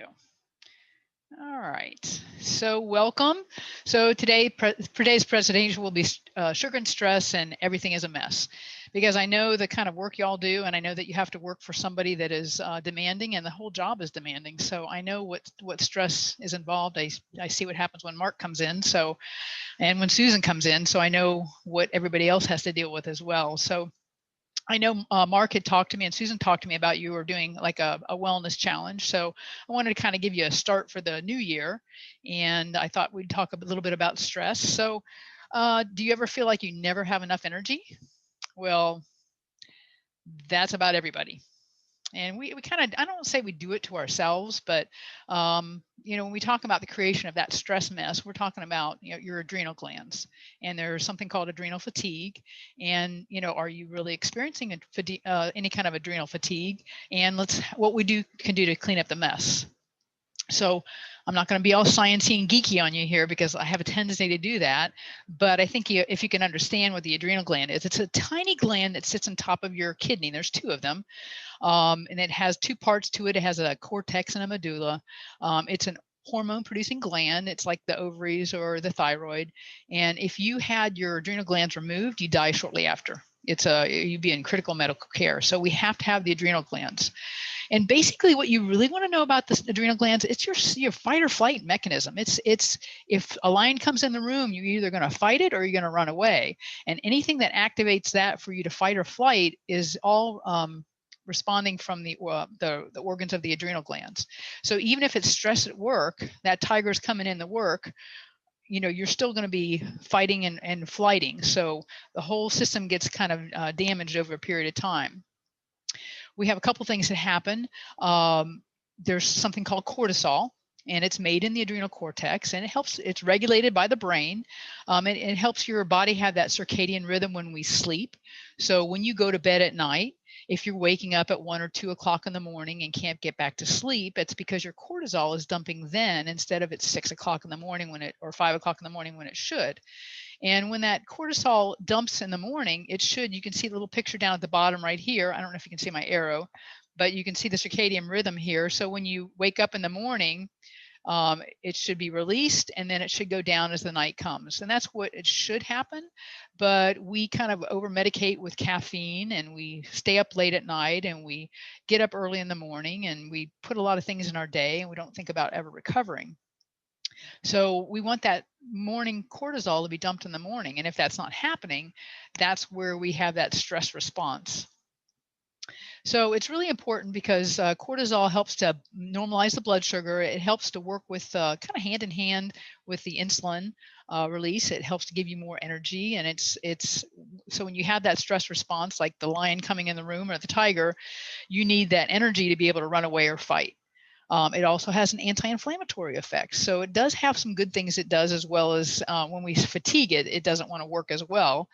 go. All right. So welcome. So today's presentation will be sugar and stress and everything is a mess, because I know the kind of work y'all do, and I know that you have to work for somebody that is demanding, and the whole job is demanding. So I know what stress is involved. I see what happens when Mark comes in. So, and when Susan comes in. So I know what everybody else has to deal with as well. So I know Mark had talked to me and Susan talked to me about you were doing like a wellness challenge. So I wanted to kind of give you a start for the new year. And I thought we'd talk a little bit about stress. So do you ever feel like you never have enough energy? Well, that's about everybody. And we kind of, I don't say we do it to ourselves, but when we talk about the creation of that stress mess, we're talking about your adrenal glands, and there's something called adrenal fatigue. And are you really experiencing any kind of adrenal fatigue? And what we can do to clean up the mess. So I'm not going to be all sciencey and geeky on you here, because I have a tendency to do that. But I think if you can understand what the adrenal gland is, it's a tiny gland that sits on top of your kidney. There's two of them. And it has two parts to it. It has a cortex and a medulla. It's an hormone producing gland. It's like the ovaries or the thyroid. And if you had your adrenal glands removed, you die shortly after. You'd be in critical medical care. So we have to have the adrenal glands. And basically what you really want to know about the adrenal glands, it's your fight or flight mechanism. It's if a lion comes in the room, you're either going to fight it or you're going to run away. And anything that activates that for you to fight or flight is all responding from the organs of the adrenal glands. So even if it's stress at work, that tiger's coming in the work, you're still going to be fighting and flighting. So the whole system gets kind of damaged over a period of time. We have a couple things that happen. There's something called cortisol, and it's made in the adrenal cortex, and it's regulated by the brain. It helps your body have that circadian rhythm when we sleep. So when you go to bed at night, if you're waking up at 1 or 2 o'clock in the morning and can't get back to sleep, it's because your cortisol is dumping then instead of at 6 o'clock in the morning or 5 o'clock in the morning when it should. And when that cortisol dumps in the morning, you can see the little picture down at the bottom right here. I don't know if you can see my arrow, but you can see the circadian rhythm here. So when you wake up in the morning, it should be released, and then it should go down as the night comes. And that's what it should happen. But we kind of over medicate with caffeine, and we stay up late at night, and we get up early in the morning, and we put a lot of things in our day, and we don't think about ever recovering. So we want that morning cortisol to be dumped in the morning. And if that's not happening, that's where we have that stress response. So it's really important because cortisol helps to normalize the blood sugar. It helps to work with kind of hand in hand with the insulin release. It helps to give you more energy. And so when you have that stress response, like the lion coming in the room or the tiger, you need that energy to be able to run away or fight. It also has an anti-inflammatory effect. So it does have some good things it does, as well as when we fatigue it, it doesn't want to work as well.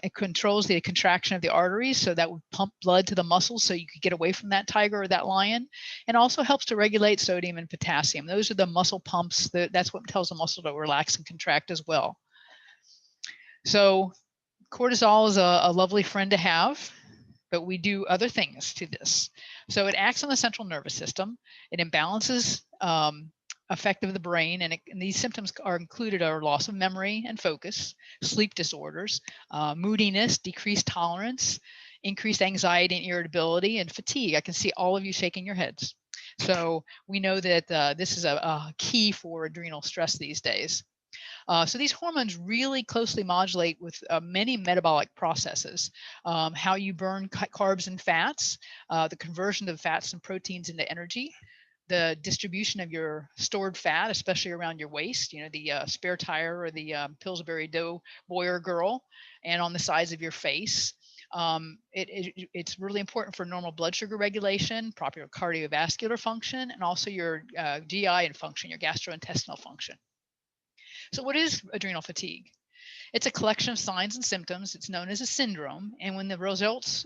It controls the contraction of the arteries, so that would pump blood to the muscles so you could get away from that tiger or that lion, and also helps to regulate sodium and potassium. Those are the muscle pumps. That's what tells the muscle to relax and contract as well. So cortisol is a lovely friend to have, but we do other things to this. So it acts on the central nervous system. It imbalances effect of the brain, and these symptoms are included are loss of memory and focus, sleep disorders, moodiness, decreased tolerance, increased anxiety and irritability, and fatigue. I can see all of you shaking your heads. So we know that this is a key for adrenal stress these days. So these hormones really closely modulate with many metabolic processes, how you burn carbs and fats, the conversion of fats and proteins into energy, the distribution of your stored fat, especially around your waist, the spare tire or the Pillsbury Dough boy or girl, and on the sides of your face. It's really important for normal blood sugar regulation, proper cardiovascular function, and also your GI and function, your gastrointestinal function. So what is adrenal fatigue? It's a collection of signs and symptoms. It's known as a syndrome. And that results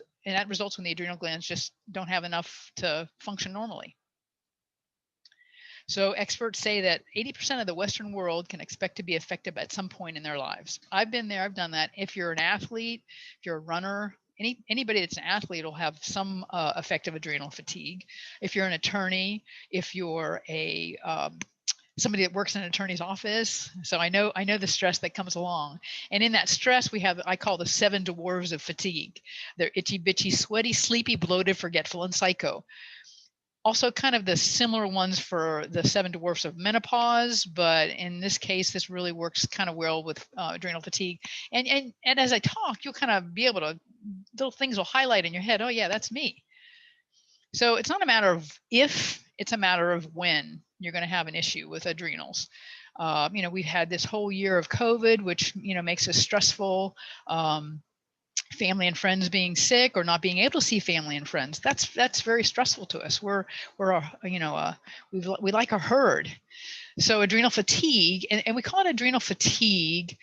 when the adrenal glands just don't have enough to function normally. So experts say that 80% of the Western world can expect to be affected at some point in their lives. I've been there, I've done that. If you're an athlete, if you're a runner, anybody that's an athlete will have some effect of adrenal fatigue. If you're an attorney, if you're a somebody that works in an attorney's office. So I know the stress that comes along. And in that stress, we have, I call the 7 dwarves of fatigue. They're itchy, bitchy, sweaty, sleepy, bloated, forgetful, and psycho. Also kind of the similar ones for the 7 dwarfs of menopause, but in this case, this really works kind of well with adrenal fatigue. And as I talk, you'll kind of be able to, little things will highlight in your head, oh yeah, that's me. So it's not a matter of if, it's a matter of when you're going to have an issue with adrenals. We've had this whole year of COVID, which, makes us stressful. Family and friends being sick or not being able to see family and friends. That's very stressful to us. We like a herd. So adrenal fatigue, and we call it adrenal fatigue.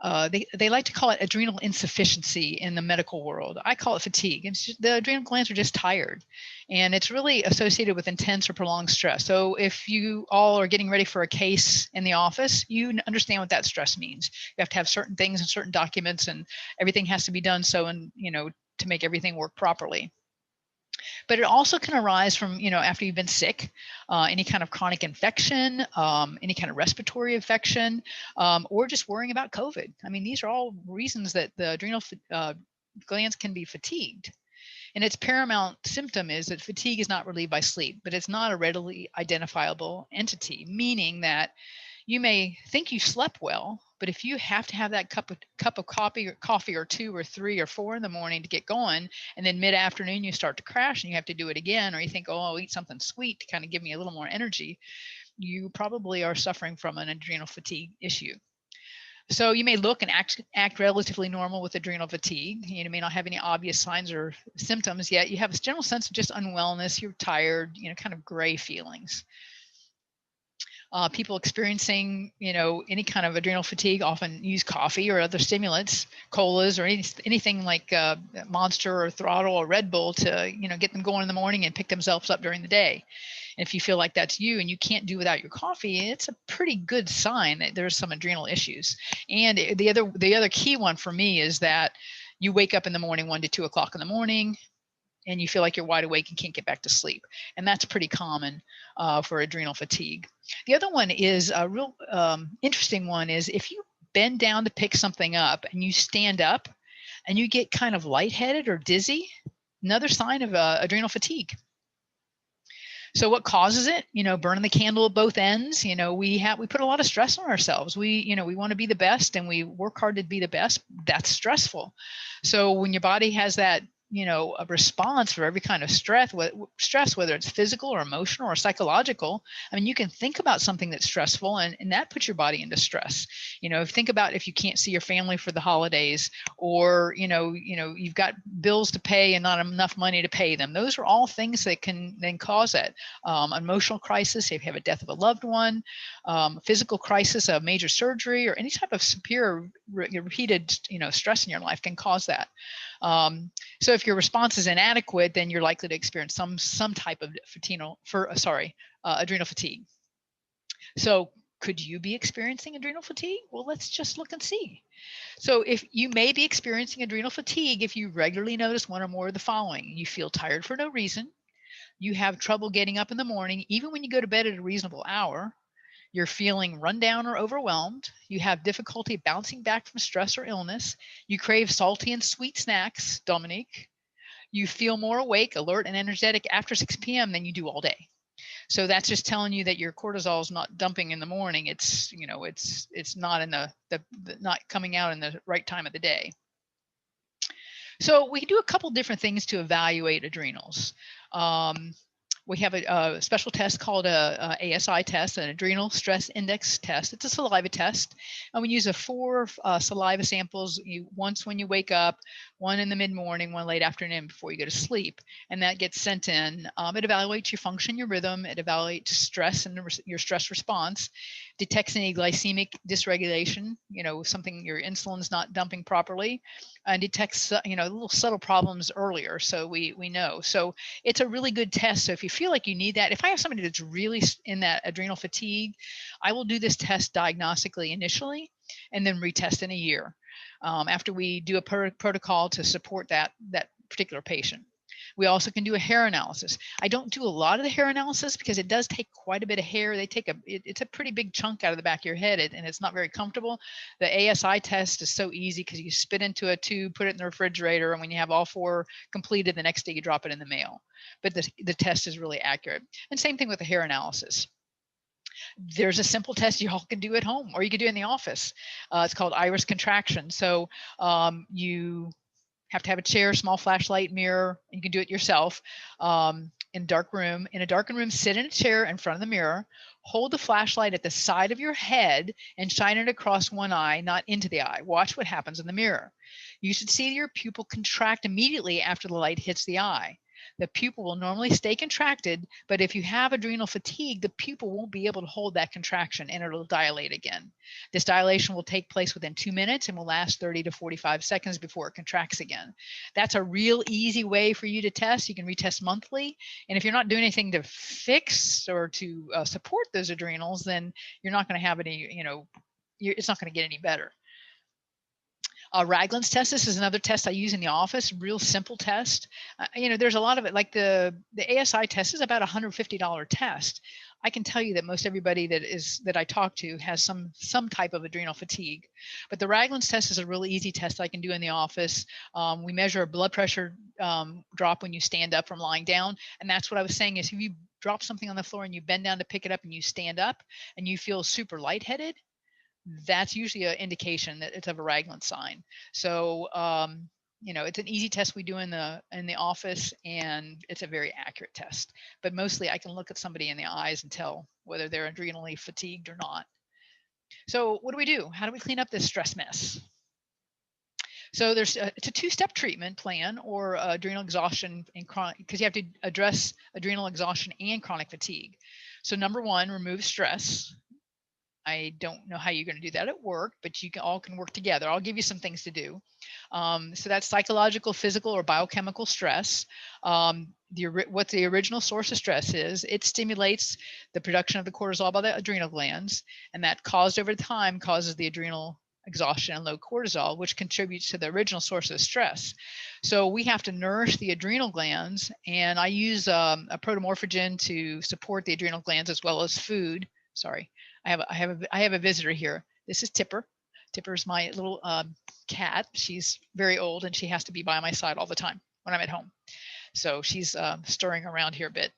They like to call it adrenal insufficiency in the medical world. I call it fatigue. The adrenal glands are just tired, and it's really associated with intense or prolonged stress. So if you all are getting ready for a case in the office, you understand what that stress means. You have to have certain things and certain documents, and everything has to be done to make everything work properly. But it also can arise from, after you've been sick, any kind of chronic infection, any kind of respiratory infection, or just worrying about COVID. I mean, these are all reasons that the adrenal glands can be fatigued. And its paramount symptom is that fatigue is not relieved by sleep, but it's not a readily identifiable entity, meaning that you may think you slept well, but if you have to have that cup of coffee or 2 or 3 or 4 in the morning to get going, and then mid-afternoon you start to crash and you have to do it again, or you think, oh, I'll eat something sweet to kind of give me a little more energy, you probably are suffering from an adrenal fatigue issue. So you may look and act relatively normal with adrenal fatigue. You may not have any obvious signs or symptoms, yet you have a general sense of just unwellness. You're tired, kind of gray feelings. People experiencing, any kind of adrenal fatigue often use coffee or other stimulants, colas, or anything like Monster or Throttle or Red Bull to, get them going in the morning and pick themselves up during the day. And if you feel like that's you and you can't do without your coffee, it's a pretty good sign that there's some adrenal issues. And the other key one for me is that you wake up in the morning 1 to 2 o'clock in the morning, and you feel like you're wide awake and can't get back to sleep. And that's pretty common for adrenal fatigue. The other one is a real interesting one is if you bend down to pick something up and you stand up and you get kind of lightheaded or dizzy, another sign of adrenal fatigue. So what causes it? Burning the candle at both ends. We put a lot of stress on ourselves. We want to be the best and we work hard to be the best. That's stressful. So when your body has that, a response for every kind of stress, whether it's physical or emotional or psychological. I mean, you can think about something that's stressful and that puts your body into stress. Think about if you can't see your family for the holidays, or, you've got bills to pay and not enough money to pay them. Those are all things that can then cause that. Emotional crisis, if you have a death of a loved one, physical crisis, a major surgery, or any type of severe repeated, stress in your life can cause that. So if your response is inadequate, then you're likely to experience some type of adrenal fatigue. So could you be experiencing adrenal fatigue? Well, let's just look and see. So if you may be experiencing adrenal fatigue if you regularly notice one or more of the following. You feel tired for no reason. You have trouble getting up in the morning, even when you go to bed at a reasonable hour. You're feeling run down or overwhelmed. You have difficulty bouncing back from stress or illness. You crave salty and sweet snacks, Dominique. You feel more awake, alert, and energetic after 6 p.m. than you do all day. So that's just telling you that your cortisol is not dumping in the morning. It's not in the not coming out in the right time of the day. So we do a couple different things to evaluate adrenals. We have a special test called a ASI test, an adrenal stress index test. It's a saliva test, and we use 4 saliva samples, once when you wake up, 1 in the mid-morning, 1 late afternoon before you go to sleep, and that gets sent in. It evaluates your function, your rhythm. It evaluates stress and your stress response, detects any glycemic dysregulation, something your insulin's not dumping properly, and detects little subtle problems earlier, so we know. So it's a really good test. So if you feel like you need that, if I have somebody that's really in that adrenal fatigue, I will do this test diagnostically initially and then retest in a year. after we do a protocol to support that particular patient. We also can do a hair analysis. I don't do a lot of the hair analysis because it does take quite a bit of hair. They take it's a pretty big chunk out of the back of your head, and it's not very comfortable. The ASI test is so easy because you spit into a tube, put it in the refrigerator, and when you have all 4 completed, the next day you drop it in the mail. But the test is really accurate. And same thing with the hair analysis. There's a simple test you all can do at home, or you can do in the office. It's called iris contraction. So you have to have a chair, small flashlight, mirror. You can do it yourself in a dark room. In a darkened room, sit in a chair in front of the mirror, hold the flashlight at the side of your head and shine it across one eye, not into the eye. Watch what happens in the mirror. You should see your pupil contract immediately after the light hits the eye. The pupil will normally stay contracted, but if you have adrenal fatigue, the pupil won't be able to hold that contraction and it'll dilate again. This dilation will take place within 2 minutes and will last 30 to 45 seconds before it contracts again. That's a real easy way for you to test. You can retest monthly. And if you're not doing anything to fix or to support those adrenals, then you're not going to have any, it's not going to get any better. Ragland's test. This is another test I use in the office. Real simple test. There's a lot of it. Like the ASI test is about $150 test. I can tell you that most everybody that I talk to has some type of adrenal fatigue. But the Ragland's test is a really easy test I can do in the office. We measure a blood pressure drop when you stand up from lying down, and that's what I was saying is if you drop something on the floor and you bend down to pick it up and you stand up and you feel super lightheaded, that's usually an indication that it's of a Ragland sign. So, it's an easy test we do in the office, and it's a very accurate test. But mostly I can look at somebody in the eyes and tell whether they're adrenally fatigued or not. So what do? How do we clean up this stress mess? So it's a 2-step treatment plan, or adrenal exhaustion and chronic, because you have to address adrenal exhaustion and chronic fatigue. So number 1, remove stress. I don't know how you're going to do that at work, but you all can work together. I'll give you some things to do. So that's psychological, physical, or biochemical stress. What the original source of stress is, it stimulates the production of the cortisol by the adrenal glands, and that caused over time causes the adrenal exhaustion and low cortisol, which contributes to the original source of stress. So we have to nourish the adrenal glands, and I use a protomorphogen to support the adrenal glands as well as food. Sorry. I have a visitor here. This is Tipper. Tipper's my little cat. She's very old and she has to be by my side all the time when I'm at home. So she's stirring around here a bit.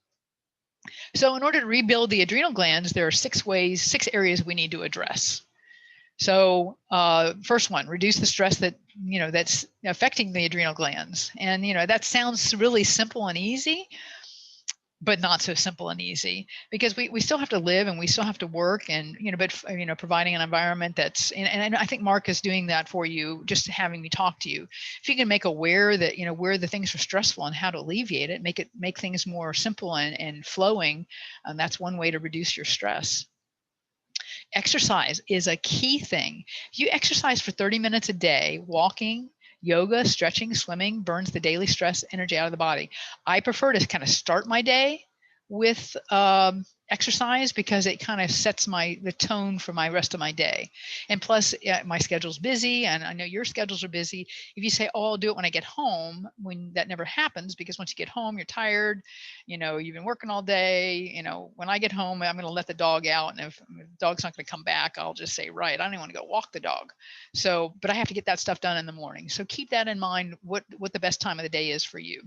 So in order to rebuild the adrenal glands, there are 6 areas we need to address. So first one, reduce the stress that's affecting the adrenal glands. And that sounds really simple and easy, but not so simple and easy, because we still have to live and we still have to work, and providing an environment that's and I think Mark is doing that for you, just having me talk to you. If you can make aware that where the things are stressful and how to alleviate it, make things more simple and flowing, and that's one way to reduce your stress. Exercise is a key thing. If you exercise for 30 minutes a day, walking, yoga, stretching, swimming burns the daily stress energy out of the body. I prefer to kind of start my day with exercise because it kind of sets the tone for my rest of my day. And plus, my schedule's busy, and I know your schedules are busy. If you say, "Oh, I'll do it when I get home," when that never happens, because once you get home, you're tired. You've been working all day. When I get home, I'm going to let the dog out, and if the dog's not going to come back, I'll just say, "Right, I don't want to go walk the dog." So, but I have to get that stuff done in the morning. So keep that in mind. What the best time of the day is for you.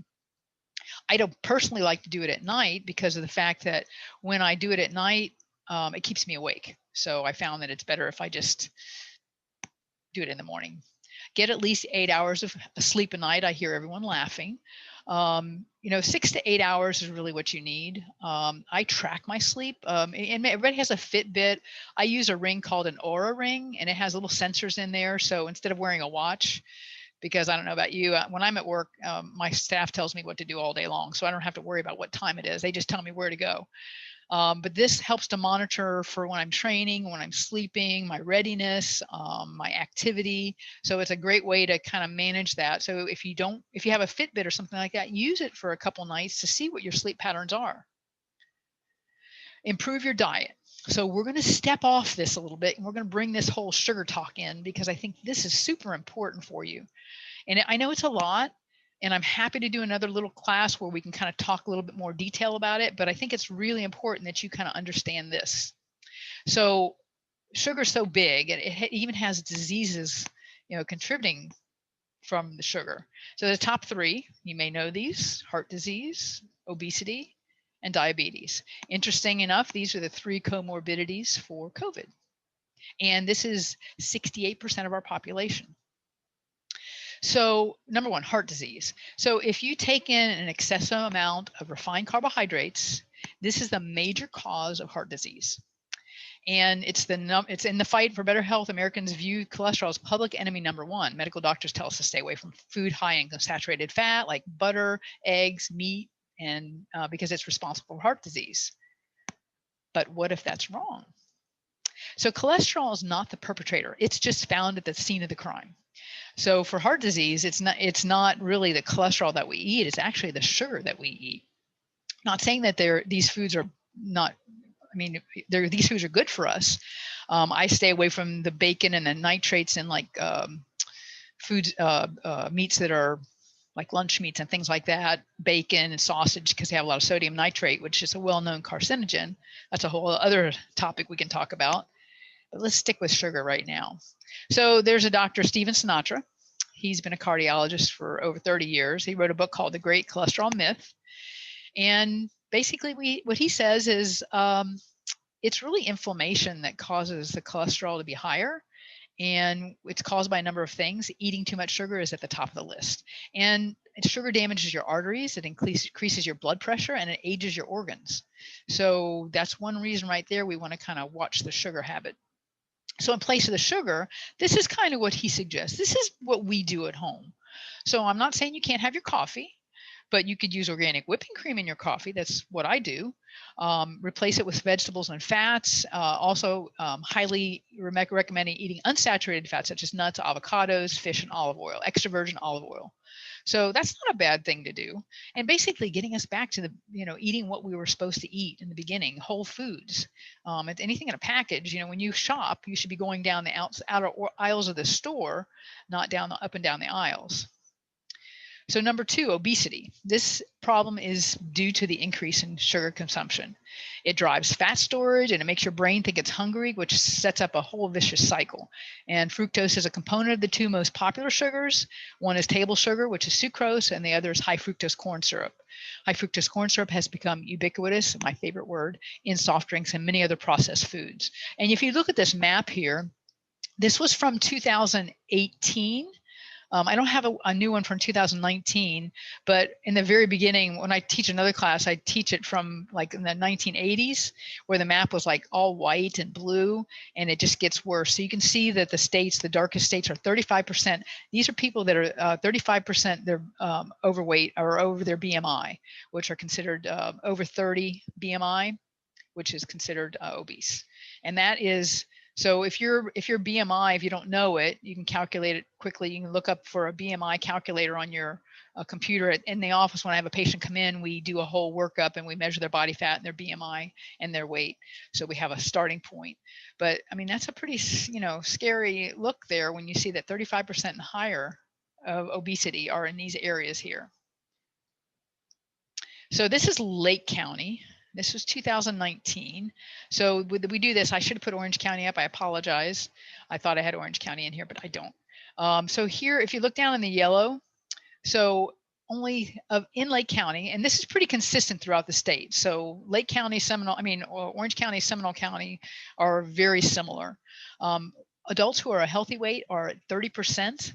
I don't personally like to do it at night because of the fact that when I do it at night, it keeps me awake. So I found that it's better if I just do it in the morning. Get at least 8 hours of sleep a night. I hear everyone laughing. 6 to 8 hours is really what you need. I track my sleep, and everybody has a Fitbit. I use a ring called an Aura ring, and it has little sensors in there. So instead of wearing a watch, because I don't know about you, when I'm at work, my staff tells me what to do all day long. So I don't have to worry about what time it is. They just tell me where to go. But this helps to monitor for when I'm training, when I'm sleeping, my readiness, my activity. So it's a great way to kind of manage that. So if you have a Fitbit or something like that, use it for a couple nights to see what your sleep patterns are. Improve your diet. So we're going to step off this a little bit, and we're going to bring this whole sugar talk in, because I think this is super important for you. And I know it's a lot, and I'm happy to do another little class where we can kind of talk a little bit more detail about it, but I think it's really important that you kind of understand this. So sugar's so big, and it even has diseases, contributing from the sugar. So the top three, you may know these: heart disease, obesity, and diabetes. Interesting enough, these are the three comorbidities for COVID. And this is 68% of our population. So number one, heart disease. So if you take in an excessive amount of refined carbohydrates, this is the major cause of heart disease. And it's in the fight for better health. Americans view cholesterol as public enemy number one. Medical doctors tell us to stay away from food high in saturated fat like butter, eggs, meat, and because it's responsible for heart disease. But what if that's wrong? So cholesterol is not the perpetrator. It's just found at the scene of the crime. So for heart disease, it's not really the cholesterol that we eat. It's actually the sugar that we eat. Not saying that these foods are not. I mean, these foods are good for us. I stay away from the bacon and the nitrates and like foods, meats that are like lunch meats and things like that, bacon and sausage, because they have a lot of sodium nitrate, which is a well-known carcinogen. That's a whole other topic we can talk about. But let's stick with sugar right now. So there's a Dr. Stephen Sinatra. He's been a cardiologist for over 30 years. He wrote a book called The Great Cholesterol Myth. And basically what he says is it's really inflammation that causes the cholesterol to be higher. And it's caused by a number of things. Eating too much sugar is at the top of the list. And sugar damages your arteries, it increases your blood pressure, and it ages your organs. So that's one reason right there we want to kind of watch the sugar habit. So in place of the sugar, this is kind of what he suggests. This is what we do at home. So I'm not saying you can't have your coffee, but you could use organic whipping cream in your coffee. That's what I do. Replace it with vegetables and fats. Also, highly recommending eating unsaturated fats such as nuts, avocados, fish, and olive oil, extra virgin olive oil. So that's not a bad thing to do. And basically getting us back to the, eating what we were supposed to eat in the beginning, whole foods. Anything in a package, when you shop, you should be going down the outer aisles of the store, not up and down the aisles. So number two, obesity. This problem is due to the increase in sugar consumption. It drives fat storage and it makes your brain think it's hungry, which sets up a whole vicious cycle. And fructose is a component of the two most popular sugars. One is table sugar, which is sucrose, and the other is high fructose corn syrup. High fructose corn syrup has become ubiquitous, my favorite word, in soft drinks and many other processed foods. And if you look at this map here, this was from 2018. I don't have a new one from 2019, but in the very beginning, when I teach another class, I teach it from like in the 1980s, where the map was like all white and blue, and it just gets worse. So you can see that the darkest states are 35%. These are people that are 35%, they're overweight or over their BMI, which are considered over 30 BMI, which is considered obese. And that is, so if your BMI, if you don't know it, you can calculate it quickly. You can look up for a BMI calculator on your computer. In the office, when I have a patient come in, we do a whole workup and we measure their body fat and their BMI and their weight. So we have a starting point. But I mean, that's a pretty, scary look there when you see that 35% and higher of obesity are in these areas here. So this is Lake County. This was 2019. So we do this. I should have put Orange County up. I apologize. I thought I had Orange County in here, but I don't. So here, if you look down in the yellow, so only in Lake County, and this is pretty consistent throughout the state. So Lake County, Orange County, Seminole County are very similar. Adults who are a healthy weight are at 30%.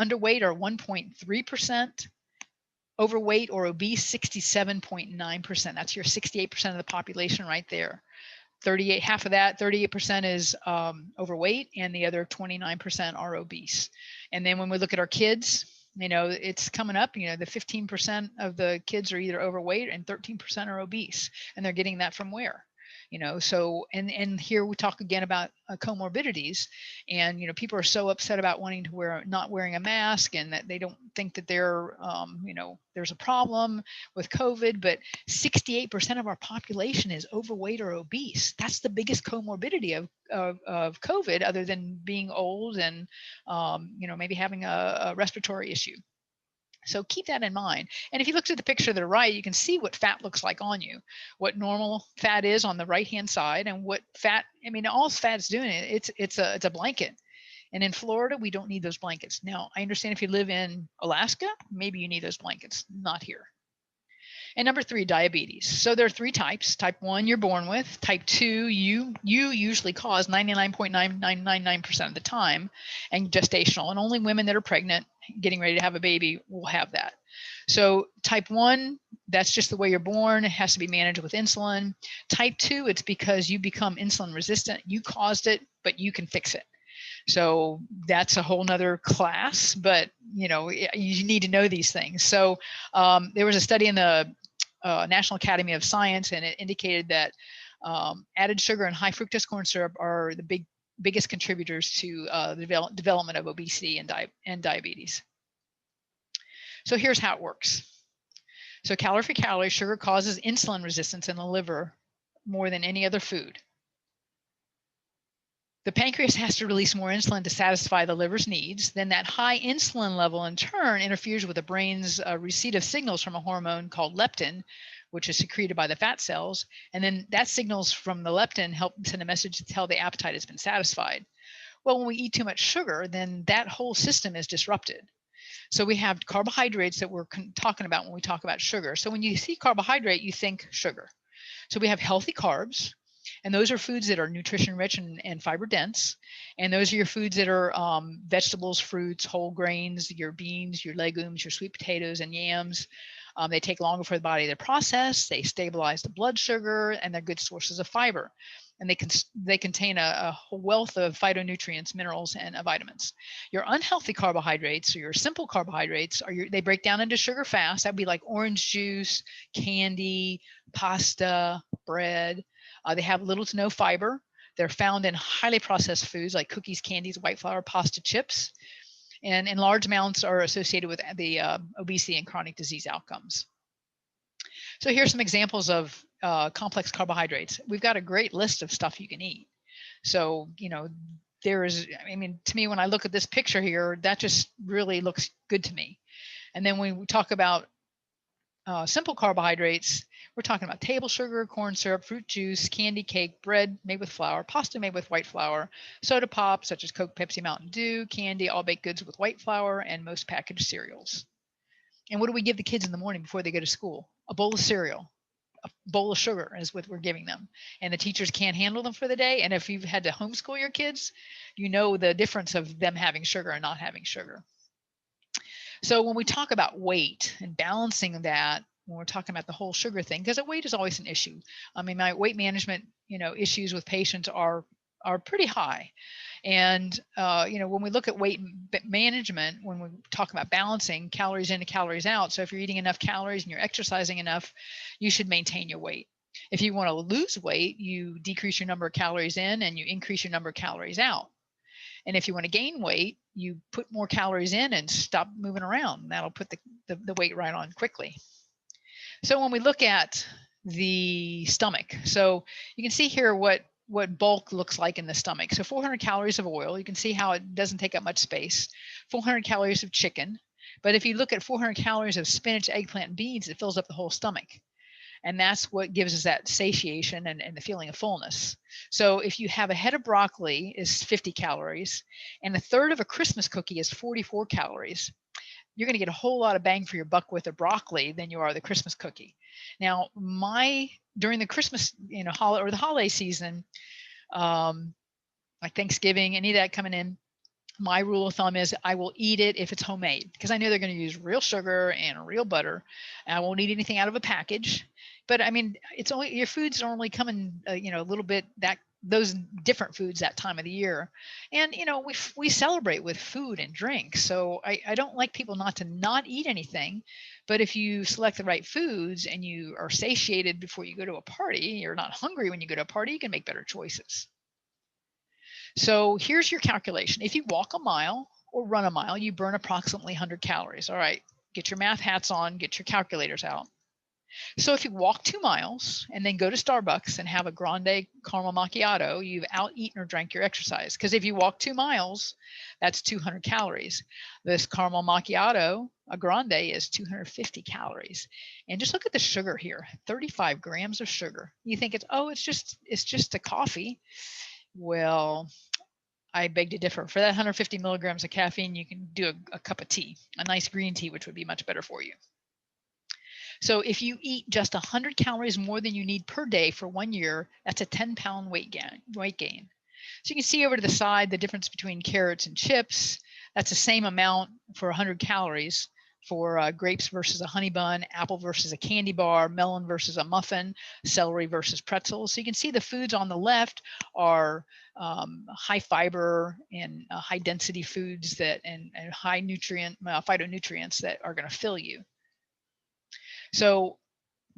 Underweight are 1.3%. Overweight or obese, 67.9%. That's your 68% of the population right there. 38, half of that, 38% is overweight, and the other 29% are obese. And then when we look at our kids, it's coming up, the 15% of the kids are either overweight and 13% are obese. And they're getting that from where? So and here we talk again about comorbidities, and people are so upset about wanting to not wearing a mask, and that they don't think that there's a problem with COVID, but 68% of our population is overweight or obese. That's the biggest comorbidity of COVID, other than being old and maybe having a respiratory issue. So keep that in mind. And if you look at the picture to the right, you can see what fat looks like on you, what normal fat is on the right-hand side, and what fat, all fat's doing it's a blanket. And in Florida, we don't need those blankets. Now, I understand if you live in Alaska, maybe you need those blankets, not here. And number 3, diabetes. So there are 3 types. Type 1, you're born with. Type 2, you usually cause 99.9999% of the time, and gestational. And only women that are pregnant, getting ready to have a baby, will have that. So type 1, that's just the way you're born. It has to be managed with insulin. Type 2, it's because you become insulin resistant. You caused it, but you can fix it. So that's a whole nother class, but you need to know these things. So there was a study in the National Academy of Science, and it indicated that added sugar and high fructose corn syrup are the biggest contributors to the development of obesity and diabetes. So here's how it works. So calorie for calorie, sugar causes insulin resistance in the liver more than any other food. The pancreas has to release more insulin to satisfy the liver's needs. Then that high insulin level in turn interferes with the brain's receipt of signals from a hormone called leptin, which is secreted by the fat cells. And then that signals from the leptin help send a message to tell the appetite has been satisfied. Well, when we eat too much sugar, then that whole system is disrupted. So we have carbohydrates that we're talking about when we talk about sugar. So when you see carbohydrate, you think sugar. So we have healthy carbs. And those are foods that are nutrition rich and fiber dense. And those are your foods that are vegetables, fruits, whole grains, your beans, your legumes, your sweet potatoes and yams. They take longer for the body to process. They stabilize the blood sugar, and they're good sources of fiber. And they contain a whole wealth of phytonutrients, minerals, and vitamins. Your unhealthy carbohydrates, or your simple carbohydrates, they break down into sugar fast. That'd be like orange juice, candy, pasta, bread. They have little to no fiber. They're found in highly processed foods like cookies, candies, white flour, pasta, chips, and in large amounts are associated with the obesity and chronic disease outcomes. So here's some examples of complex carbohydrates. We've got a great list of stuff you can eat. So, there is, to me, when I look at this picture here, that just really looks good to me. And then when we talk about simple carbohydrates, we're talking about table sugar, corn syrup, fruit juice, candy, cake, bread made with flour, pasta made with white flour, soda pop such as Coke, Pepsi, Mountain Dew, candy, all baked goods with white flour, and most packaged cereals. And what do we give the kids in the morning before they go to school? A bowl of cereal. A bowl of sugar is what we're giving them. And the teachers can't handle them for the day. And if you've had to homeschool your kids, you know the difference of them having sugar and not having sugar. So when we talk about weight and balancing that, when we're talking about the whole sugar thing, because weight is always an issue. My weight management, issues with patients are pretty high. And, when we look at weight management, when we talk about balancing calories in and calories out, so if you're eating enough calories and you're exercising enough, you should maintain your weight. If you want to lose weight, you decrease your number of calories in and you increase your number of calories out. And if you want to gain weight, you put more calories in and stop moving around. That'll put the weight right on quickly. So when we look at the stomach, so you can see here what bulk looks like in the stomach. So 400 calories of oil, you can see how it doesn't take up much space. 400 calories of chicken. But if you look at 400 calories of spinach, eggplant, and beans, it fills up the whole stomach. And that's what gives us that satiation and the feeling of fullness. So if you have a head of broccoli is 50 calories and a third of a Christmas cookie is 44 calories, you're going to get a whole lot of bang for your buck with the broccoli than you are the Christmas cookie. Now, during the Christmas, or the holiday season, like Thanksgiving, any of that coming in, my rule of thumb is I will eat it if it's homemade, because I know they're going to use real sugar and real butter. And I won't eat anything out of a package. But it's only, your foods are only coming, a little bit that those different foods that time of the year. And we celebrate with food and drink, so I don't like people not eat anything. But if you select the right foods and you are satiated before you go to a party, you're not hungry when you go to a party, you can make better choices. So here's your calculation. If you walk a mile or run a mile, you burn approximately 100 calories. All right, get your math hats on, get your calculators out. So if you walk 2 miles and then go to Starbucks and have a grande caramel macchiato, you've out-eaten or drank your exercise. Because if you walk 2 miles, that's 200 calories. This caramel macchiato, a grande, is 250 calories. And just look at the sugar here, 35 grams of sugar. You think it's just a coffee. Well, I beg to differ. For that 150 milligrams of caffeine, you can do a cup of tea, a nice green tea, which would be much better for you. So if you eat just 100 calories more than you need per day for 1 year, that's a 10-pound weight gain. So you can see over to the side the difference between carrots and chips. That's the same amount for 100 calories for grapes versus a honey bun, apple versus a candy bar, melon versus a muffin, celery versus pretzels. So you can see the foods on the left are high fiber and high density foods and high nutrient phytonutrients that are going to fill you. So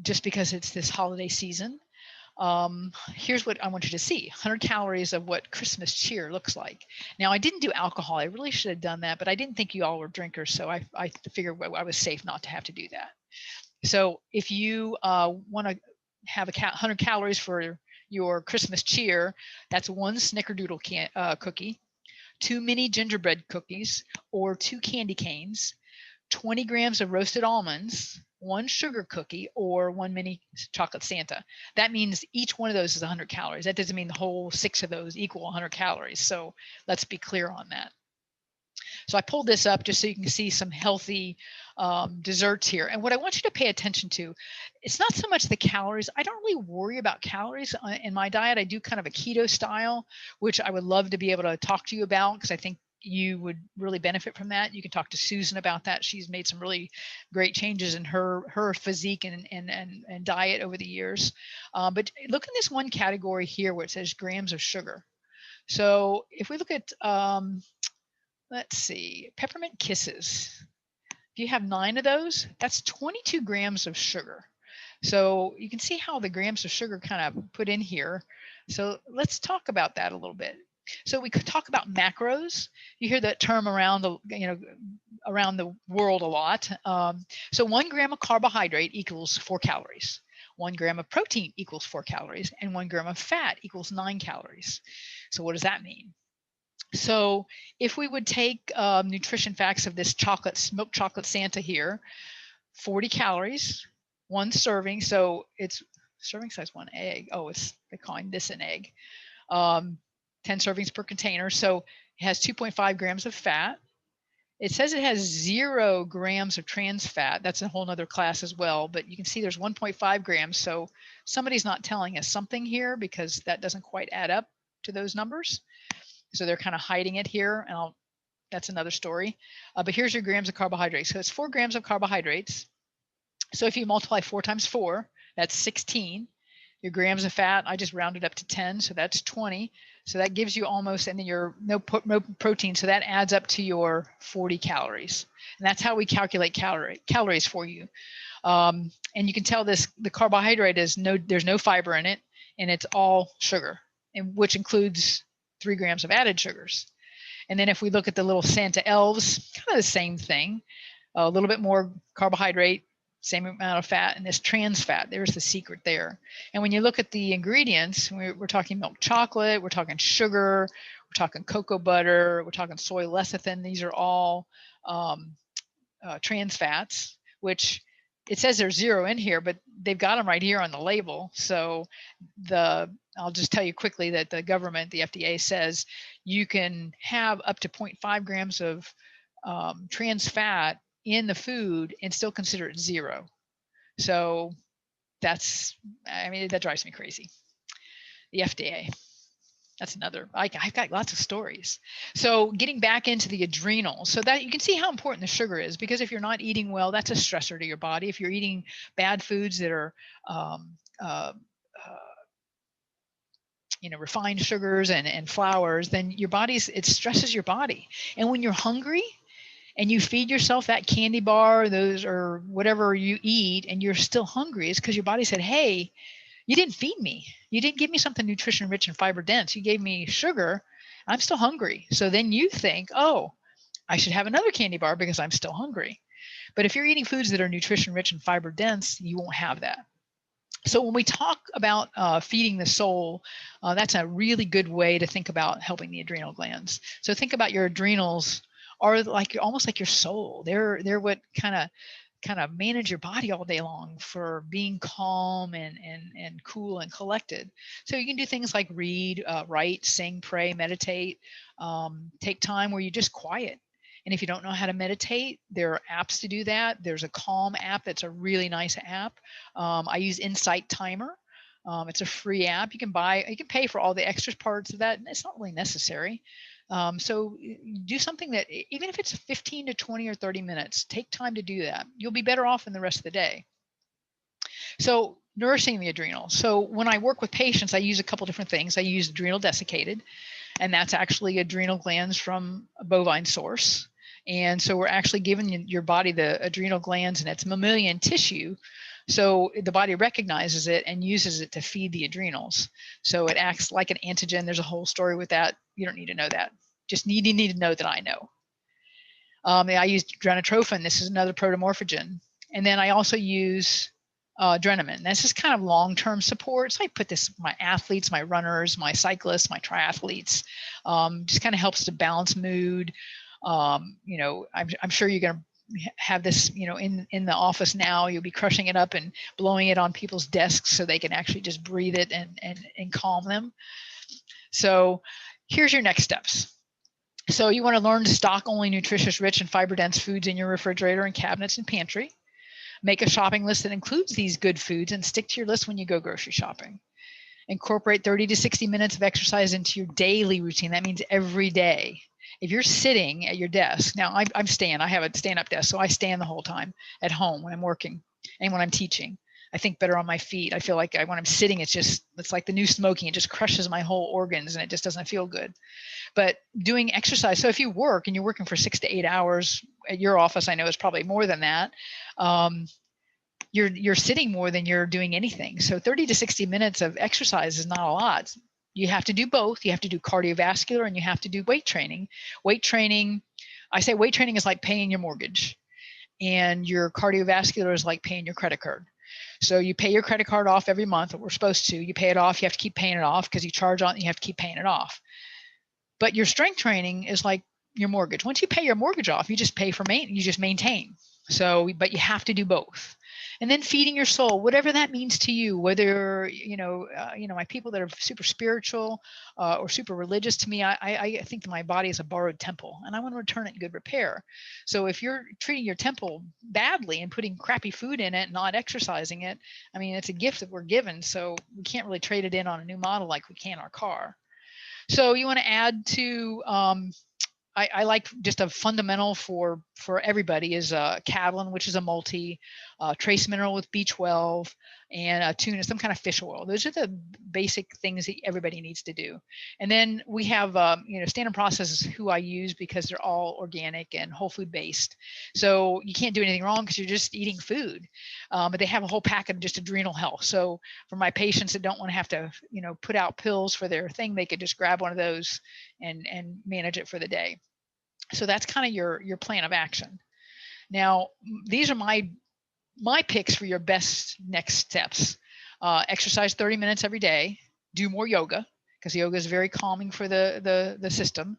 just because it's this holiday season, here's what I want you to see: 100 calories of what Christmas cheer looks like. Now, I didn't do alcohol. I really should have done that, but I didn't think you all were drinkers, so I figured I was safe not to have to do that. So if you want to have 100 calories for your Christmas cheer, that's 1 snickerdoodle cookie, 2 mini gingerbread cookies or 2 candy canes, 20 grams of roasted almonds, 1 sugar cookie, or 1 mini chocolate Santa. That means each one of those is 100 calories. That doesn't mean the whole 6 of those equal 100 calories. So let's be clear on that. So I pulled this up just so you can see some healthy desserts here. And what I want you to pay attention to, it's not so much the calories. I don't really worry about calories in my diet. I do kind of a keto style, which I would love to be able to talk to you about because I think you would really benefit from that. You can talk to Susan about that. She's made some really great changes in her physique and diet over the years. But look in this one category here where it says grams of sugar. So if we look at, let's see, peppermint kisses. If you have 9 of those, that's 22 grams of sugar. So you can see how the grams of sugar kind of put in here. So let's talk about that a little bit. So we could talk about macros. You hear that term around the world a lot. So 1 gram of carbohydrate equals 4 calories. 1 gram of protein equals 4 calories, and 1 gram of fat equals 9 calories. So what does that mean? So if we would take nutrition facts of this milk chocolate Santa here, 40 calories, 1 serving. So it's serving size 1 egg. Oh, they're calling this an egg. 10 servings per container. So it has 2.5 grams of fat. It says it has 0 grams of trans fat. That's a whole nother class as well, but you can see there's 1.5 grams. So somebody's not telling us something here because that doesn't quite add up to those numbers. So they're kind of hiding it here, and that's another story. But here's your grams of carbohydrates. So it's 4 grams of carbohydrates. So if you multiply 4 times 4, that's 16. Your grams of fat, I just rounded up to 10, so that's 20. So that gives you almost, and then your no protein, so that adds up to your 40 calories. And that's how we calculate calories for you. And you can tell the carbohydrate there's no fiber in it, and it's all sugar, which includes 3 grams of added sugars. And then if we look at the little Santa elves, kind of the same thing, a little bit more carbohydrate, same amount of fat, and this trans fat, there's the secret there. And when you look at the ingredients, we're talking milk chocolate, we're talking sugar, we're talking cocoa butter, we're talking soy lecithin. These are all trans fats, which it says there's 0 in here, but they've got them right here on the label. So I'll just tell you quickly that the government, the FDA, says you can have up to 0.5 grams of trans fat in the food and still consider it 0. So that drives me crazy. The FDA. That's another, I've got lots of stories. So getting back into the adrenals, so that you can see how important the sugar is, because if you're not eating well, that's a stressor to your body. If you're eating bad foods that are refined sugars and flours, then it stresses your body. And when you're hungry and you feed yourself that candy bar, those or whatever you eat, and you're still hungry, it's because your body said, hey, you didn't feed me. You didn't give me something nutrition rich and fiber dense. You gave me sugar. I'm still hungry. So then you think, oh, I should have another candy bar because I'm still hungry. But if you're eating foods that are nutrition rich and fiber dense, you won't have that. So when we talk about feeding the soul, that's a really good way to think about helping the adrenal glands. So think about your adrenals are almost like your soul. They're what kind of manage your body all day long for being calm and cool and collected. So you can do things like read, write, sing, pray, meditate, take time where you just quiet. And if you don't know how to meditate, there are apps to do that. There's a Calm app that's a really nice app. I use Insight Timer. It's a free app. You can pay for all the extra parts of that, and it's not really necessary. So do something that, even if it's 15 to 20 or 30 minutes, take time to do that. You'll be better off in the rest of the day. So nourishing the adrenals. So when I work with patients, I use a couple different things. I use adrenal desiccated, and that's actually adrenal glands from a bovine source. And so we're actually giving your body the adrenal glands and its mammalian tissue. So the body recognizes it and uses it to feed the adrenals. So it acts like an antigen. There's a whole story with that. You don't need to know that. Just need to know that I know. I use adrenotrophin. This is another protomorphogen. And then I also use Adrenamin. This is kind of long-term support. So I put this my athletes, my runners, my cyclists, my triathletes. Just kind of helps to balance mood. I'm sure you're going to have this, in the office now. You'll be crushing it up and blowing it on people's desks so they can actually just breathe it and calm them. So here's your next steps. So you want to learn to stock only nutritious, rich, and fiber-dense foods in your refrigerator and cabinets and pantry. Make a shopping list that includes these good foods and stick to your list when you go grocery shopping. Incorporate 30 to 60 minutes of exercise into your daily routine. That means every day. If you're sitting at your desk, now I have a stand-up desk, so I stand the whole time at home when I'm working and when I'm teaching. I think better on my feet. I feel like when I'm sitting, it's like the new smoking. It just crushes my whole organs and it just doesn't feel good. But doing exercise, so if you work and you're working for 6 to 8 hours at your office, I know it's probably more than that. You're sitting more than you're doing anything. So 30 to 60 minutes of exercise is not a lot. You have to do both. You have to do cardiovascular and you have to do weight training. I say weight training is like paying your mortgage, and your cardiovascular is like paying your credit card. So you pay your credit card off every month, or we're supposed to. You pay it off. You have to keep paying it off because you charge on it. You have to keep paying it off. But your strength training is like your mortgage. Once you pay your mortgage off, you just pay for you just maintain. So, but you have to do both. And then feeding your soul, whatever that means to you, whether, my people that are super spiritual or super religious, to me, I think that my body is a borrowed temple and I want to return it in good repair. So if you're treating your temple badly and putting crappy food in it and not exercising it, I mean, it's a gift that we're given. So we can't really trade it in on a new model like we can our car. So you want to add to, I like just a fundamental for everybody is Catalin, which is a multi, trace mineral with B12, and tuna, some kind of fish oil. Those are the basic things that everybody needs to do. And then we have, Standard Process is who I use because they're all organic and whole food based. So you can't do anything wrong because you're just eating food. But they have a whole pack of just adrenal health. So for my patients that don't want to have to, put out pills for their thing, they could just grab one of those and manage it for the day. So that's kind of your plan of action. Now, these are my picks for your best next steps. Exercise 30 minutes every day. Do more yoga because yoga is very calming for the system.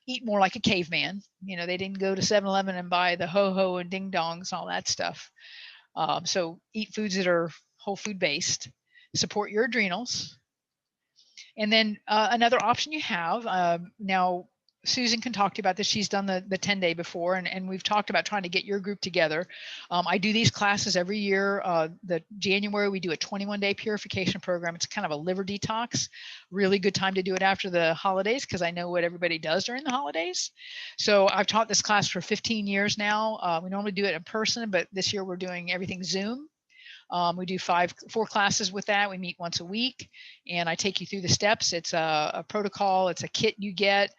Eat more like a caveman. They didn't go to 7-Eleven and buy the ho-ho and ding-dongs and all that stuff. So eat foods that are whole food based. Support your adrenals. And then another option you have now, Susan can talk to you about this. She's done the 10-day before, and we've talked about trying to get your group together. I do these classes every year. The January, we do a 21-day purification program. It's kind of a liver detox. Really good time to do it after the holidays because I know what everybody does during the holidays. So I've taught this class for 15 years now. We normally do it in person, but this year we're doing everything Zoom. We do 4 classes with that. We meet once a week, and I take you through the steps. It's a protocol. It's a kit you get.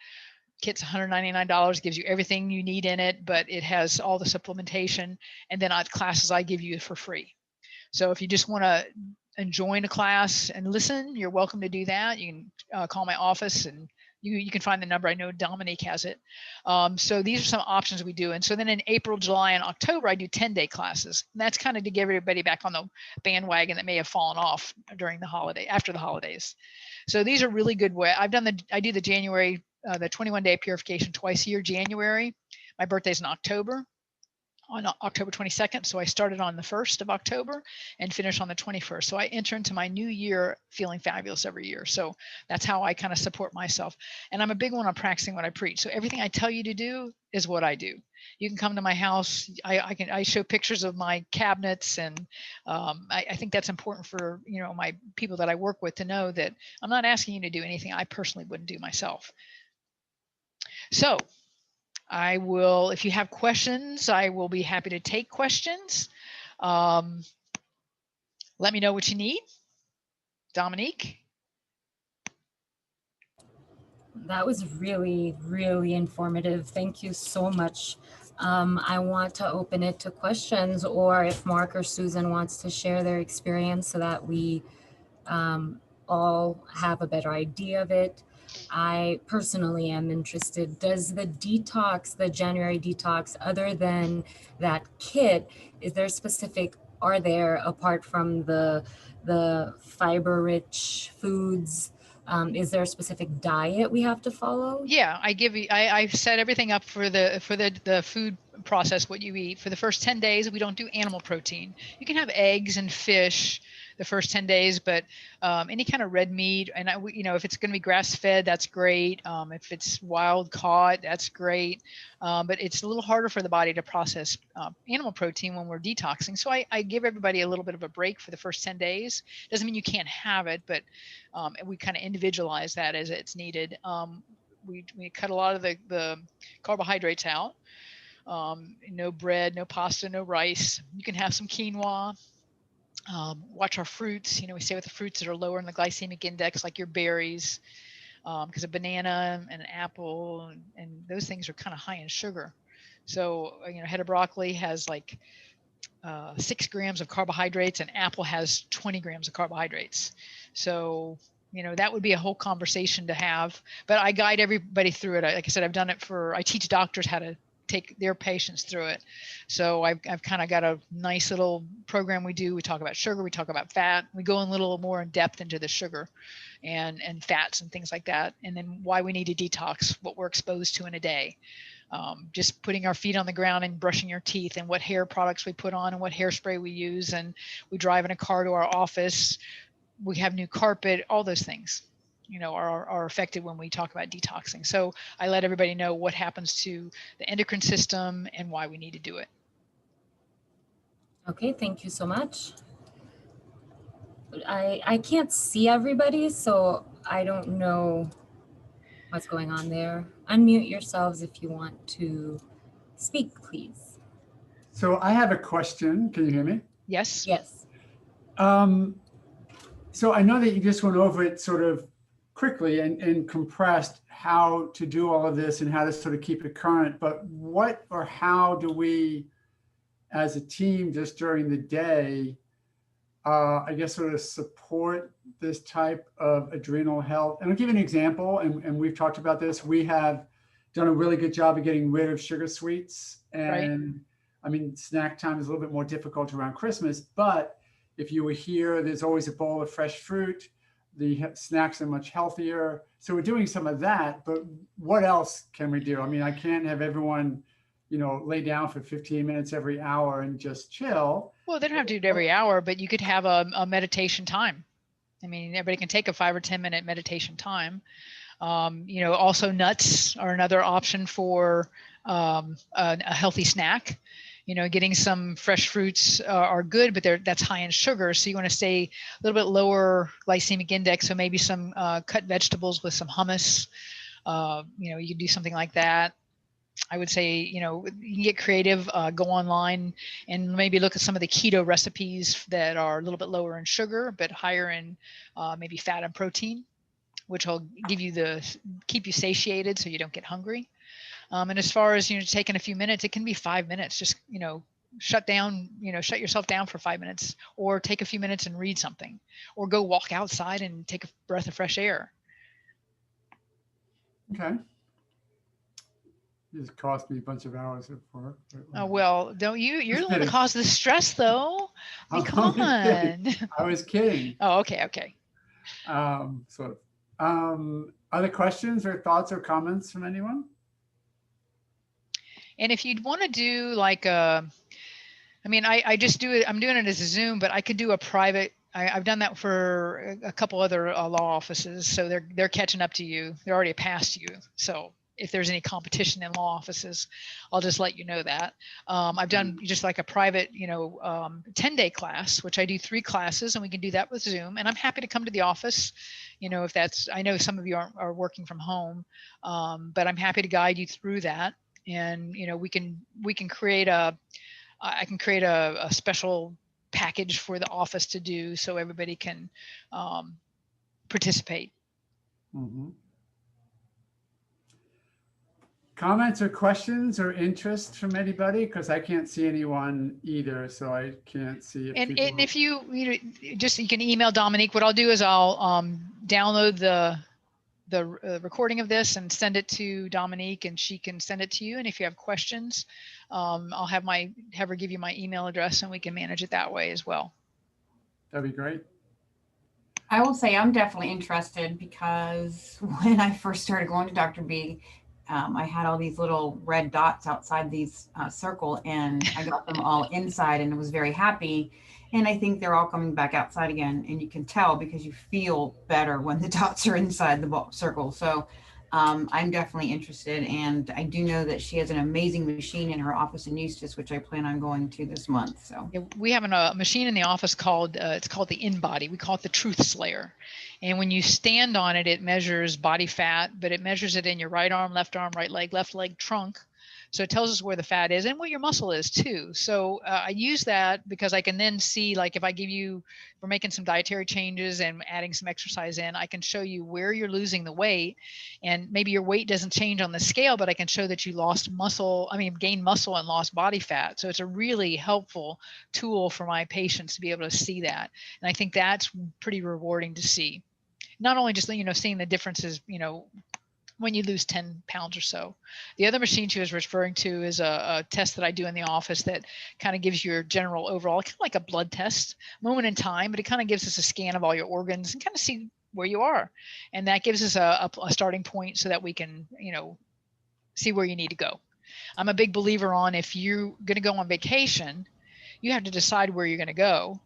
Kit's $199, gives you everything you need in it, but it has all the supplementation. And then classes I give you for free. So if you just want to join a class and listen, you're welcome to do that. You can call my office, and you can find the number. I know Dominique has it. So these are some options we do. And so then in April, July, and October, I do 10-day classes. And that's kind of to get everybody back on the bandwagon that may have fallen off during the holiday, after the holidays. So these are really good way. I do the January, the 21-day purification twice a year, January. My birthday's in October, on October 22nd. So I started on the 1st of October and finished on the 21st. So I enter into my new year feeling fabulous every year. So that's how I kind of support myself. And I'm a big one on practicing what I preach. So everything I tell you to do is what I do. You can come to my house. I show pictures of my cabinets, and I think that's important for, my people that I work with to know that I'm not asking you to do anything I personally wouldn't do myself. So I will, if you have questions, I will be happy to take questions. Let me know what you need. Dominique? That was really, really informative. Thank you so much. I want to open it to questions, or if Mark or Susan wants to share their experience so that we all have a better idea of it. I personally am interested. Does the detox, the January detox, other than that kit, are there, apart from the fiber-rich foods, is there a specific diet we have to follow? Yeah, I set everything up for the food process, what you eat. For the first 10 days, we don't do animal protein. You can have eggs and fish the first 10 days, but any kind of red meat, and if it's going to be grass fed, that's great. If it's wild caught, that's great. But it's a little harder for the body to process animal protein when we're detoxing. So I give everybody a little bit of a break for the first 10 days. Doesn't mean you can't have it, but we kind of individualize that as it's needed. We cut a lot of the carbohydrates out. No bread, no pasta, no rice. You can have some quinoa. Watch our fruits. We stay with the fruits that are lower in the glycemic index, like your berries, because a banana and an apple and those things are kind of high in sugar. So, a head of broccoli has like 6 grams of carbohydrates, and apple has 20 grams of carbohydrates. So, that would be a whole conversation to have, but I guide everybody through it. Like I said, I teach doctors how to take their patients through it. So I've kind of got a nice little program we do. We talk about sugar, we talk about fat, we go a little more in depth into the sugar and fats and things like that. And then why we need to detox, what we're exposed to in a day. Just putting our feet on the ground and brushing your teeth, and what hair products we put on and what hairspray we use. And we drive in a car to our office. We have new carpet, all those things, are affected when we talk about detoxing. So I let everybody know what happens to the endocrine system and why we need to do it. Okay, thank you so much. I can't see everybody, so I don't know what's going on there. Unmute yourselves if you want to speak, please. So I have a question. Can you hear me? Yes. Yes. So I know that you just went over it sort of quickly and compressed how to do all of this and how to sort of keep it current, but what or how do we as a team just during the day, I guess, sort of support this type of adrenal health? And I'll give you an example, and we've talked about this. We have done a really good job of getting rid of sugar sweets. And right. I mean, snack time is a little bit more difficult around Christmas, but if you were here, there's always a bowl of fresh fruit. The snacks are much healthier. So we're doing some of that, but what else can we do? I mean, I can't have everyone, lay down for 15 minutes every hour and just chill. Well, they don't have to do it every hour, but you could have a meditation time. I mean, everybody can take a 5 or 10 minute meditation time. Also nuts are another option for a healthy snack. Getting some fresh fruits are good, but that's high in sugar. So you want to stay a little bit lower glycemic index. So maybe some cut vegetables with some hummus. You can do something like that. I would say, you know, you can get creative, go online and maybe look at some of the keto recipes that are a little bit lower in sugar, but higher in maybe fat and protein, which will give you keep you satiated so you don't get hungry. And as far as, you know, taking a few minutes, it can be 5 minutes, just, you know, shut yourself down for 5 minutes, or take a few minutes and read something, or go walk outside and take a breath of fresh air. Okay. This cost me a bunch of hours of work. Oh, well, don't you're Just the one that kidding. caused the stress, though. I mean, I'm come only kidding. on. I was kidding. Oh, okay. Sort of. Other questions or thoughts or comments from anyone? And if you'd want to do like I mean, I just do it. I'm doing it as a Zoom, but I could do a private. I've done that for a couple other law offices, so they're catching up to you. They're already past you. So if there's any competition in law offices, I'll just let you know that. I've done just like a private, 10-day class, which I do 3 classes, and we can do that with Zoom. And I'm happy to come to the office, you know, if that's. I know some of you are working from home, but I'm happy to guide you through that. And you know, we can create I can create a special package for the office to do so everybody can participate. Mm-hmm. Comments or questions or interest from anybody? Because I can't see anyone either, so I can't see if And people... if you can email Dominique. What I'll do is I'll download the recording of this and send it to Dominique, and she can send it to you. And if you have questions, I'll have her give you my email address, and we can manage it that way as well. That'd be great. I will say I'm definitely interested, because when I first started going to Dr. B, I had all these little red dots outside these circle, and I got them all inside and was very happy. And I think they're all coming back outside again. And you can tell because you feel better when the dots are inside the circle. So I'm definitely interested. And I do know that she has an amazing machine in her office in Eustis, which I plan on going to this month. So yeah, we have a machine in the office called, it's called the InBody. We call it the Truth Slayer. And when you stand on it, it measures body fat, but it measures it in your right arm, left leg, trunk. So it tells us where the fat is and what your muscle is too. So I use that because I can then see, like, if we're making some dietary changes and adding some exercise in, I can show you where you're losing the weight, and maybe your weight doesn't change on the scale, but I can show that you gained muscle and lost body fat. So it's a really helpful tool for my patients to be able to see that. And I think that's pretty rewarding to see. Not only just, seeing the differences, when you lose 10 pounds or so. The other machine she was referring to is a test that I do in the office that kind of gives your general overall, kind of like a blood test, moment in time, but it kind of gives us a scan of all your organs and kind of see where you are. And that gives us a starting point so that we can, see where you need to go. I'm a big believer on, if you're going to go on vacation, you have to decide where you're going to go,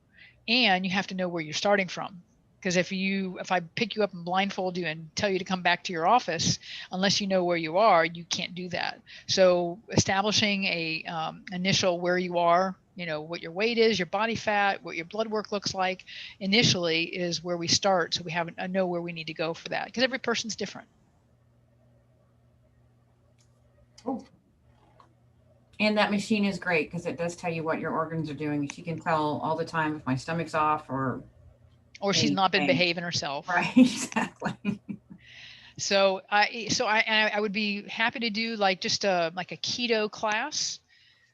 and you have to know where you're starting from. Because if I pick you up and blindfold you and tell you to come back to your office, unless you know where you are, you can't do that. So establishing a initial where you are, what your weight is, your body fat, what your blood work looks like, initially is where we start. So we know where we need to go for that, because every person's different. Oh. And that machine is great because it does tell you what your organs are doing. She can tell all the time if my stomach's off or she's not been behaving herself. Right, exactly. So I would be happy to do like just a keto class.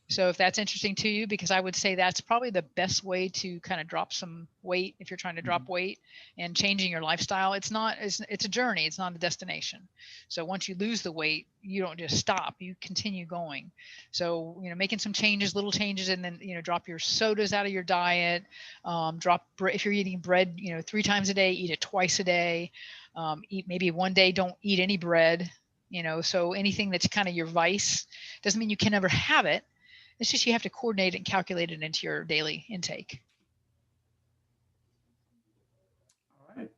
So if that's interesting to you, because I would say that's probably the best way to kind of drop some weight if you're trying to drop weight and changing your lifestyle. It's a journey. It's not a destination. So once you lose the weight, you don't just stop, you continue going. So, making some changes, little changes, and then, drop your sodas out of your diet, if you're eating bread, 3 times a day, eat it twice a day, eat maybe one day, don't eat any bread, so anything that's kind of your vice doesn't mean you can never have it. It's just you have to coordinate and calculate it into your daily intake. All right.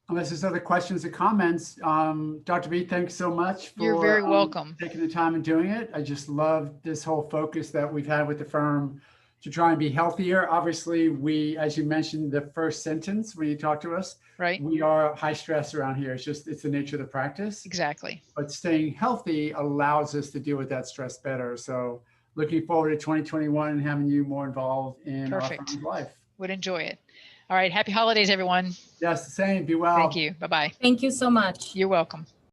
Unless there's other questions or comments, Dr. B, thanks so much for You're very welcome. taking the time and doing it. I just love this whole focus that we've had with the firm to try and be healthier. Obviously, we, as you mentioned, the first sentence when you talk to us, Right. we are high stress around here. It's the nature of the practice. Exactly. But staying healthy allows us to deal with that stress better. So looking forward to 2021 and having you more involved in our Perfect. firm's life. Would enjoy it. All right. Happy holidays, everyone. Yes, the same. Be well. Thank you. Bye-bye. Thank you so much. You're welcome.